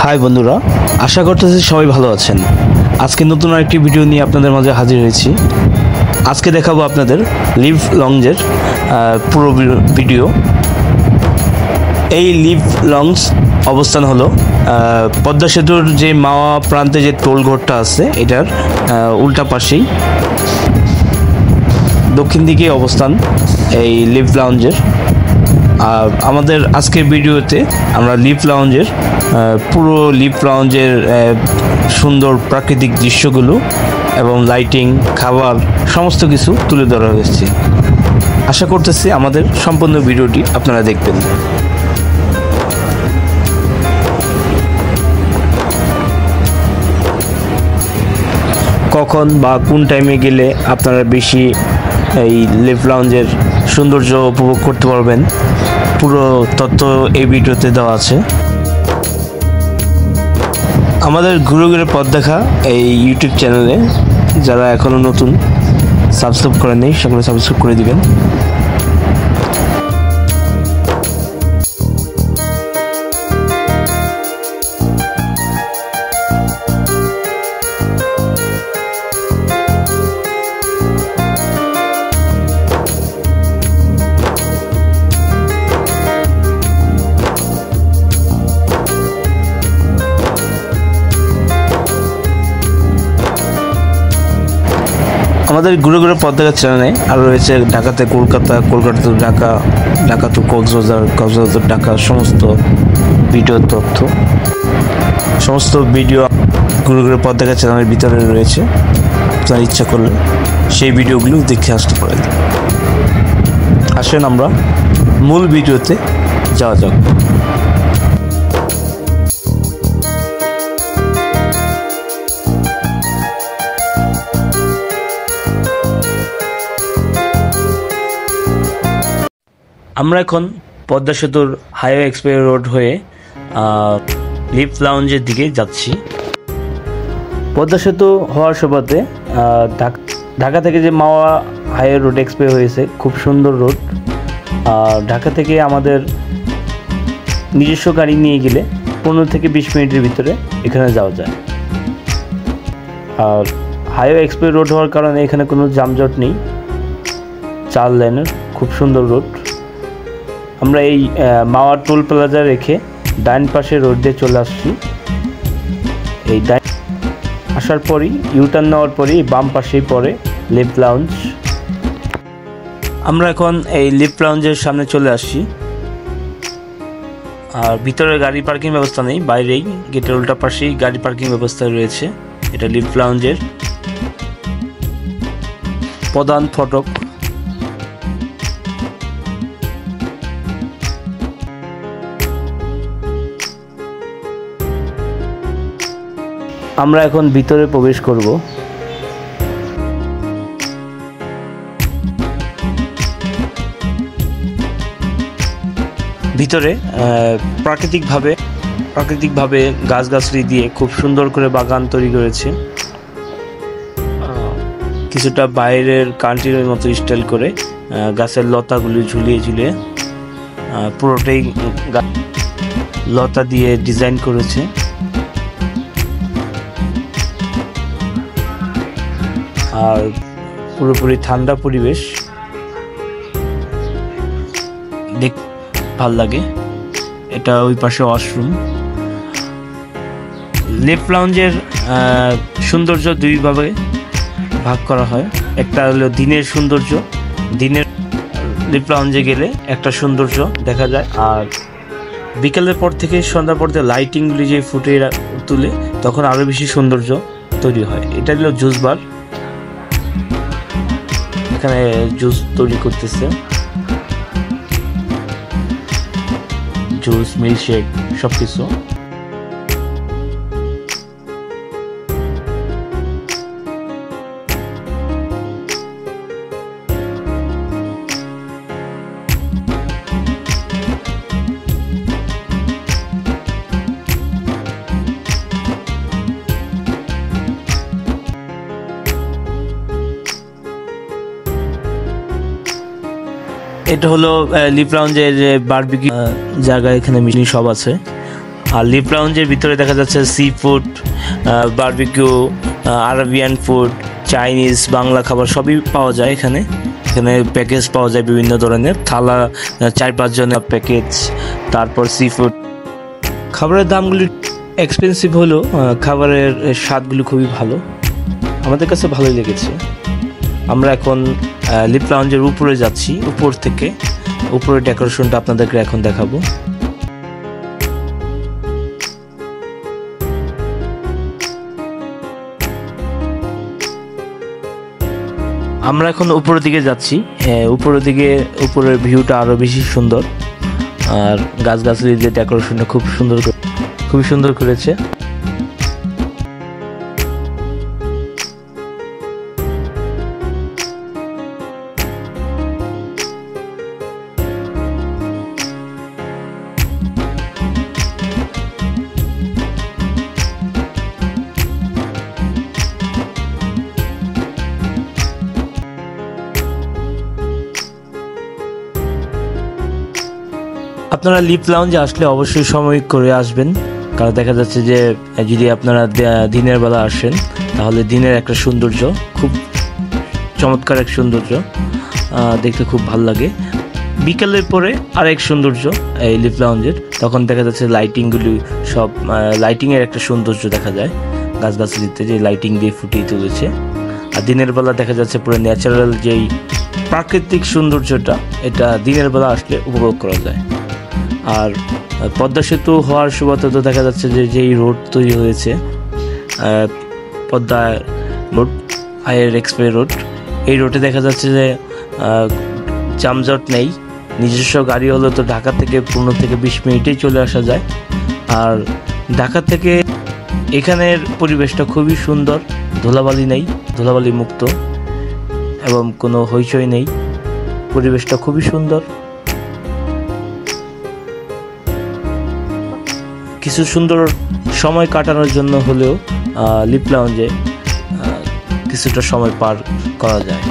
High বন্ধুরা, আশা করতেছি সবাই ভালো আছেন। আজকে নতুন আরেকটি ভিডিও নিয়ে আপনাদের মাঝে হাজির হয়েছি। আজকে দেখাবো আপনাদের লিভ লঞ্জের পুরো ভিডিও। এই লিভ লঞ্জ অবস্থান হলো পদ্মা সেতুর যে মাওয়া প্রান্তে যে টোল ঘরটা আছে এটার উল্টা পাশেই দক্ষিণ দিকে অবস্থান এই লিভ লাউঞ্জের। আমাদের আজকের ভিডিওতে আমরা লিভ লাউঞ্জের পুরো লিভ লাউঞ্জের সুন্দর প্রাকৃতিক দৃশ্যগুলো এবং লাইটিং, খাবার সমস্ত কিছু তুলে ধরা হয়েছে। আশা করতেছি আমাদের সম্পূর্ণ ভিডিওটি আপনারা দেখবেন। কখন বা কোন টাইমে গেলে আপনারা বেশি এই লিভ লাউঞ্জের সৌন্দর্য উপভোগ করতে পারবেন, পুরো তথ্য এই ভিডিওতে দেওয়া আছে। আমাদের ঘুরে ঘুরে পথ দেখা এই ইউটিউব চ্যানেলে যারা এখনও নতুন সাবস্ক্রাইব করেন নাই, সকলে সাবস্ক্রাইব করে দিবেন। আমাদের ঘুরে ঘুরে পথ দেখার চ্যানেলে আরও রয়েছে ঢাকাতে Kolkata, Kolkata to Dhaka, Dhaka to Cox's Bazar, Cox's Bazar to Dhaka, সমস্ত ভিডিও তথ্য, সমস্ত ভিডিও ঘুরে ঘুরে পথ দেখার চ্যানেলের ভিতরে রয়েছে। আপনার ইচ্ছা করলে সেই ভিডিওগুলো দেখে আসতে পারেন। আসেন আমরা মূল ভিডিওতে যাওয়া যাক। আমরা এখন পদ্মা সেতুর হাইওয়ে এক্সপ্রেস রোড হয়ে লিভ লাউঞ্জের দিকে যাচ্ছি। পদ্মা সেতু হওয়ার সুবাদে ঢাকা থেকে যে মাওয়া হাইওয়ে রোড এক্সপ্রেস হয়েছে, খুব সুন্দর রোড। ঢাকা থেকে আমাদের নিজস্ব গাড়ি নিয়ে গেলে 15 থেকে 20 মিনিটের ভিতরে এখানে যাওয়া যায়। আর হাইওয়ে এক্সপ্রেস রোড হওয়ার কারণে এখানে কোনো যানজট নেই, 4 লেনের খুব সুন্দর রোড। আমরা এই মাওয়া টোল প্লাজা রেখে ডাইন পাশে রোড দিয়ে চলে আসছি। এই ডাইন আসার পরই ইউটার্ন নেওয়ার পরই বাম পাশেই পড়ে লিভ লাউঞ্জ। আমরা এখন এই লিভ লাউঞ্জের সামনে চলে আসছি। আর ভিতরে গাড়ি পার্কিং ব্যবস্থা নেই, বাইরেই গেটের উল্টা পাশেই গাড়ি পার্কিং ব্যবস্থা রয়েছে। এটা লিভ লাউঞ্জের প্রধান ফটক। আমরা এখন ভিতরে প্রবেশ করব। ভিতরে প্রাকৃতিকভাবে গাছগাছালি দিয়ে খুব সুন্দর করে বাগান তৈরি করেছে। কিছুটা বাইরের কান্ট্রির মতো স্টাইল করে গাছের লতাগুলি ঝুলিয়ে ঝুলিয়ে পুরোটাই লতা দিয়ে ডিজাইন করেছে। আর পুরোপুরি ঠান্ডা পরিবেশ, দেখ ভাল লাগে। এটা ওই পাশে ওয়াশরুম। লিভ লাউঞ্জের সৌন্দর্য দুইভাবে ভাগ করা হয়। একটা হলো দিনের সৌন্দর্য, দিনের লিভ লাউঞ্জে গেলে একটা সৌন্দর্য দেখা যায়। আর বিকেলের পর থেকে সন্ধ্যার পর থেকে লাইটিংগুলি যে ফুটে তুলে তখন আরও বেশি সৌন্দর্য তৈরি হয়। এটা হলো জুস বার, এখানে জুস তৈরি করতেছে, জুস, মিল্কশেক সবকিছু। এটা হলো লিভ লাউঞ্জের বারবিকিউ জায়গা, এখানে মিনি সব আছে। আর লিপ লাউঞ্জের ভিতরে দেখা যাচ্ছে sea food, barbecue, Arabian food, Chinese, Bangla খাবার সবই পাওয়া যায় এখানে। এখানে প্যাকেজ পাওয়া যায় বিভিন্ন ধরনের, থালা 4-5 জনের প্যাকেজ, তারপর সি ফুড। খাবারের দামগুলি এক্সপেন্সিভ হলেও খাবারের স্বাদগুলো খুবই ভালো, আমাদের কাছে ভালোই লেগেছে। আমরা এখন লিপ লাউঞ্জের উপরে যাচ্ছি, উপর থেকে উপরের ডেকোরেশনটা আপনাদেরকে এখন দেখাবো। আমরা এখন উপরের দিকে যাচ্ছি। উপরের ভিউটা আরো বেশি সুন্দর, আর গাছগাছালি দিয়ে ডেকোরেশনটা খুবই সুন্দর করেছে। আপনারা লিপ লাউঞ্জে আসলে অবশ্যই সময় করে আসবেন, কারণ দেখা যাচ্ছে যে যদি আপনারা দিনের বেলা আসেন তাহলে দিনের একটা সৌন্দর্য, খুব চমৎকার এক সৌন্দর্য, দেখতে খুব ভালো লাগে। বিকেলের পরে আরেক সৌন্দর্য এই লিপ লাউঞ্জের, তখন দেখা যাচ্ছে লাইটিংগুলি সব লাইটিংয়ের একটা সৌন্দর্য দেখা যায়, গাছগাছালিতে যে লাইটিং দিয়ে ফুটিয়ে তুলেছে। আর দিনের বেলা দেখা যাচ্ছে পুরো ন্যাচারাল যেই প্রাকৃতিক সৌন্দর্যটা, এটা দিনের বেলা আসলে উপভোগ করা যায়। আর পদ্মা সেতু হওয়ার সুবাদে তো দেখা যাচ্ছে যে যেই রোড তৈরি হয়েছে, Padma road, higher express road, এই রোডে দেখা যাচ্ছে যে যানজট নেই। নিজস্ব গাড়ি হলে তো ঢাকা থেকে 15 থেকে 20 মিনিটেই চলে আসা যায়। আর ঢাকা থেকে এখানের পরিবেশটা খুবই সুন্দর, ধুলাবালি নেই, ধুলাবালি মুক্ত, এবং কোনো হইচই নেই, পরিবেশটা খুবই সুন্দর। কিছু সুন্দর সময় কাটানোর জন্য হলেও লিপ লাউঞ্জে কিছুটা সময় পার করা যায়।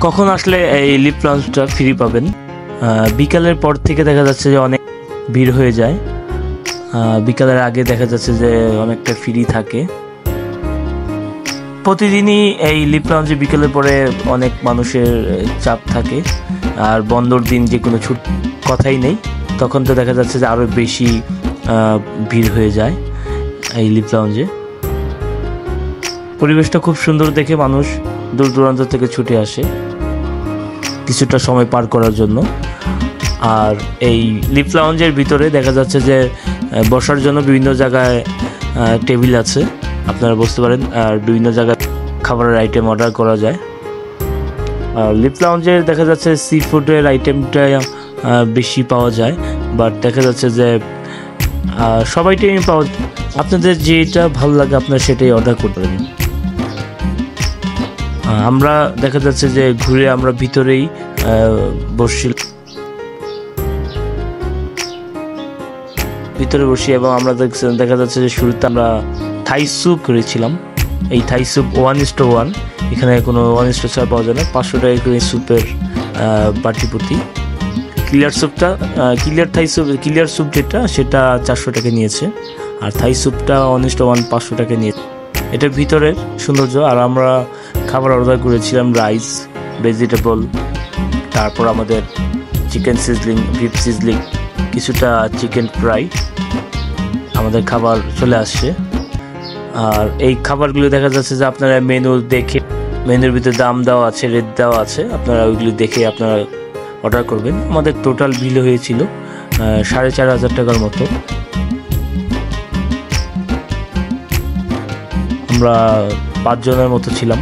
কখন আসলে এই লিপ লাউঞ্জটা ফ্রি পাবেন? বিকালের পর থেকে দেখা যাচ্ছে যে অনেক ভিড় হয়ে যায়, বিকালের আগে দেখা যাচ্ছে যে অনেকটা ফ্রি থাকে। প্রতিদিনই এই লিপ লাউঞ্জে বিকেলের পরে অনেক মানুষের চাপ থাকে, আর বন্ধর দিন যে কোনো কথাই নেই, তখন তো দেখা যাচ্ছে যে আরও বেশি ভিড় হয়ে যায় এই লিপ লাউঞ্জে। পরিবেশটা খুব সুন্দর দেখে মানুষ দূর দূরান্ত থেকে ছুটে আসে কিছুটা সময় পার করার জন্য। আর এই লিপ লাউঞ্জের ভিতরে দেখা যাচ্ছে যে বসার জন্য বিভিন্ন জায়গায় টেবিল আছে, আপনারা বসতে পারেন, আর বিভিন্ন জায়গায় খাবারের আইটেম অর্ডার করা যায়। আর লিপ লাউঞ্জে দেখা যাচ্ছে সি ফুডের আইটেমটা বেশি পাওয়া যায়, বাট দেখা যাচ্ছে যে সব আইটেমই পাওয়া যায়। আপনাদের যেটা ভালো লাগে আপনারা সেটাই অর্ডার করতে পারেন। আমরা দেখা যাচ্ছে যে ঘুরে আমরা ভিতরেই ভিতরে বসি, এবং আমরা দেখা যাচ্ছে যে শুরুতে আমরা থাই স্যুপ করেছিলাম। এই থাই স্যুপ 1:1, এখানে কোনো 1:6 পাওয়া যায় না, 500 টাকা করে স্যুপের বাটি প্রতি। ক্লিয়ার স্যুপ যেটা সেটা 400 টাকা নিয়েছে, আর থাই স্যুপটা 1:1 500 টাকা নিয়েছে। এটার ভিতরের সৌন্দর্য। আর আমরা খাবার অর্ডার করেছিলাম রাইস, ভেজিটেবল, তারপর আমাদের চিকেন সিজলিং, বিফ সিজলিং, কিছুটা চিকেন ফ্রাই। আমাদের খাবার চলে আসছে। আর এই খাবারগুলো দেখা যাচ্ছে যে আপনারা মেনু দেখে, মেনুর ভিতরে দাম দেওয়া আছে, রেট দেওয়া আছে, আপনারা ওইগুলি দেখে আপনারা অর্ডার করবেন। আমাদের টোটাল বিল হয়েছিল 4,500 টাকার মতো। আমরা 5 জনের মতো ছিলাম।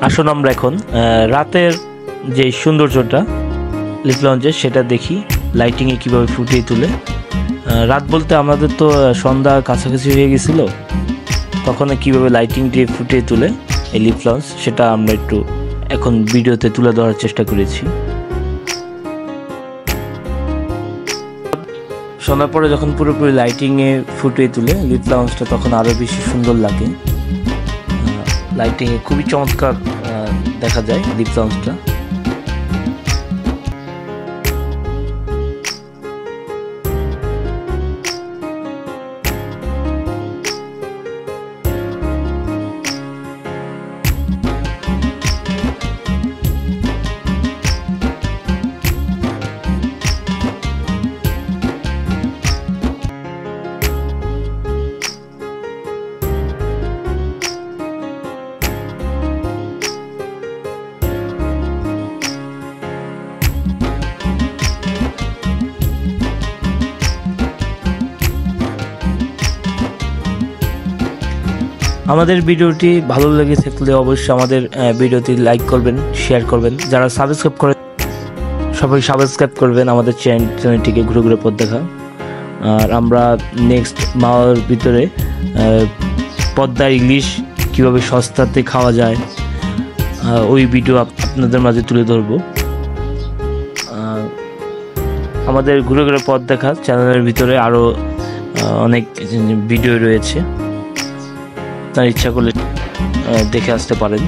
আসুন আমরা এখন রাতের যে সৌন্দর্যটা লিফট লঞ্চে সেটা দেখি, লাইটিংয়ে কীভাবে ফুটিয়ে তুলে। রাত বলতে আমাদের তো সন্ধ্যা কাছাকাছি হয়ে গেছিল, তখন কীভাবে লাইটিং দিয়ে ফুটিয়ে তুলে এই লিফট লঞ্চ, সেটা আমরা একটু এখন ভিডিওতে তুলে ধরার চেষ্টা করেছি। সন্ধ্যার পরে যখন পুরোপুরি লাইটিংয়ে ফুটিয়ে তুলে লিফট লঞ্চটা, তখন আরও বেশি সুন্দর লাগে। লাইটিংয়ে খুবই চমৎকার দেখা যায় লিফট লঞ্চটা। আমাদের ভিডিওটি ভালো লেগে থাকলে অবশ্যই আমাদের ভিডিওটি লাইক করবেন, শেয়ার করবেন। যারা সাবস্ক্রাইব করে সবাই সাবস্ক্রাইব করবেন আমাদের চ্যানেলটিকে ঘুরে ঘুরে পথ দেখা। আর আমরা নেক্সট মাওয়ার ভিতরে পদ্মা ইলিশ কীভাবে সস্তাতে খাওয়া যায় ওই ভিডিও আপনাদের মাঝে তুলে ধরব। আমাদের ঘুরে ঘুরে পথ দেখা চ্যানেলের ভিতরে আরও অনেক ভিডিও রয়েছে, আপনার ইচ্ছা করলে দেখে আসতে পারেন।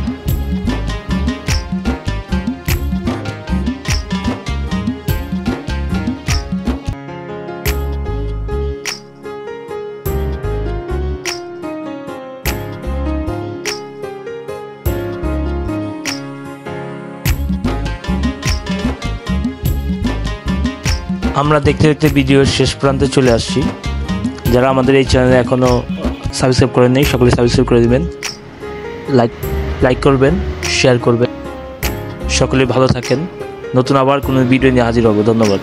আমরা দেখতে দেখতে ভিডিওর শেষ প্রান্তে চলে আসছি। যারা আমাদের এই চ্যানেলে এখনও সাবস্ক্রাইব করেন নাই, সকলে সাবস্ক্রাইব করে দিবেন, লাইক করবেন, শেয়ার করবেন। সকলে ভালো থাকেন। নতুন আবার কোনো ভিডিও নিয়ে হাজির হব। ধন্যবাদ।